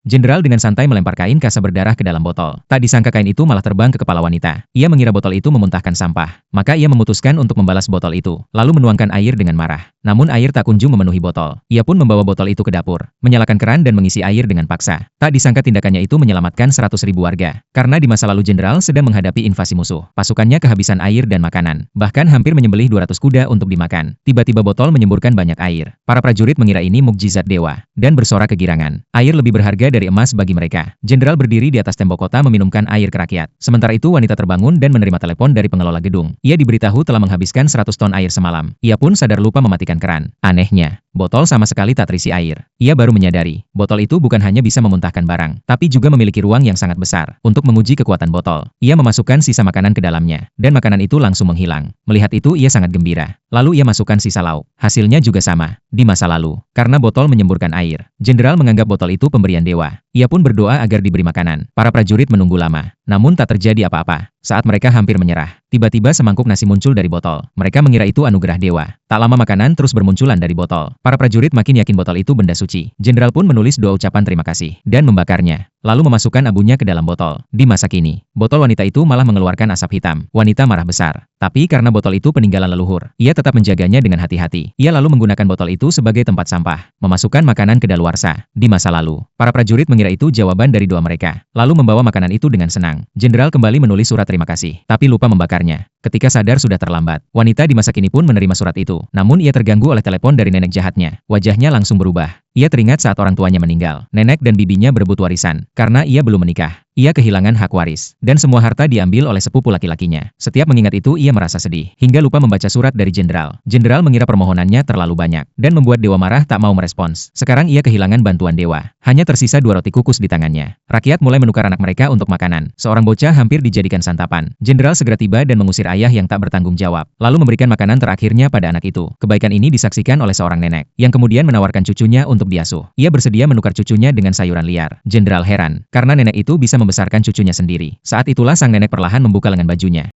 Jenderal dengan santai melempar kain kasa berdarah ke dalam botol. Tak disangka kain itu malah terbang ke kepala wanita. Ia mengira botol itu memuntahkan sampah. Maka ia memutuskan untuk membalas botol itu, lalu menuangkan air dengan marah. Namun air tak kunjung memenuhi botol. Ia pun membawa botol itu ke dapur, menyalakan keran dan mengisi air dengan paksa. Tak disangka tindakannya itu menyelamatkan 100.000 warga. Karena di masa lalu Jenderal sedang menghadapi invasi musuh. Pasukannya kehabisan air dan makanan. Bahkan hampir menyembelih 200 kuda untuk dimakan. Tiba-tiba botol menyemburkan banyak air. Para prajurit mengira ini mukjizat dewa, dan bersorak kegirangan. Air lebih berharga dari emas bagi mereka. Jenderal berdiri di atas tembok kota meminumkan air ke rakyat. Sementara itu wanita terbangun dan menerima telepon dari pengelola gedung. Ia diberitahu telah menghabiskan 100 ton air semalam. Ia pun sadar lupa mematikan keran. Anehnya, botol sama sekali tak terisi air. Ia baru menyadari, botol itu bukan hanya bisa memuntahkan barang, tapi juga memiliki ruang yang sangat besar. Untuk menguji kekuatan botol, ia memasukkan sisa makanan ke dalamnya, dan makanan itu langsung menghilang. Melihat itu ia sangat gembira. Lalu ia masukkan sisa lauk. Hasilnya juga sama. Di masa lalu, karena botol menyemburkan air, Jenderal menganggap botol itu pemberian dewa. Ia pun berdoa agar diberi makanan. Para prajurit menunggu lama, namun tak terjadi apa-apa. Saat mereka hampir menyerah, tiba-tiba semangkuk nasi muncul dari botol. Mereka mengira itu anugerah dewa. Tak lama makanan terus bermunculan dari botol. Para prajurit makin yakin botol itu benda suci. Jenderal pun menulis doa ucapan terima kasih dan membakarnya, lalu memasukkan abunya ke dalam botol. Di masa kini, botol wanita itu malah mengeluarkan asap hitam. Wanita marah besar. Tapi karena botol itu peninggalan leluhur, ia tetap menjaganya dengan hati-hati. Ia lalu menggunakan botol itu sebagai tempat sampah, memasukkan makanan ke daluarsa. Di masa lalu, para prajurit mengira itu jawaban dari doa mereka, lalu membawa makanan itu dengan senang. Jenderal kembali menulis surat terima kasih, tapi lupa membakarnya. Ketika sadar sudah terlambat, wanita di masa kini pun menerima surat itu. Namun ia terganggu oleh telepon dari nenek jahatnya. Wajahnya langsung berubah. Ia teringat saat orang tuanya meninggal. Nenek dan bibinya berebut warisan, karena ia belum menikah. Ia kehilangan hak waris, dan semua harta diambil oleh sepupu laki-lakinya. Setiap mengingat itu ia merasa sedih, hingga lupa membaca surat dari Jenderal. Jenderal mengira permohonannya terlalu banyak, dan membuat dewa marah tak mau merespons. Sekarang ia kehilangan bantuan dewa. Hanya tersisa 2 roti kukus di tangannya. Rakyat mulai menukar anak mereka untuk makanan. Seorang bocah hampir dijadikan santapan. Jenderal segera tiba dan mengusir ayah yang tak bertanggung jawab, lalu memberikan makanan terakhirnya pada anak itu. Kebaikan ini disaksikan oleh seorang nenek, yang kemudian menawarkan cucunya untuk diasuh. Ia bersedia menukar cucunya dengan sayuran liar. Jenderal heran, karena nenek itu bisa membesarkan cucunya sendiri. Saat itulah sang nenek perlahan membuka lengan bajunya.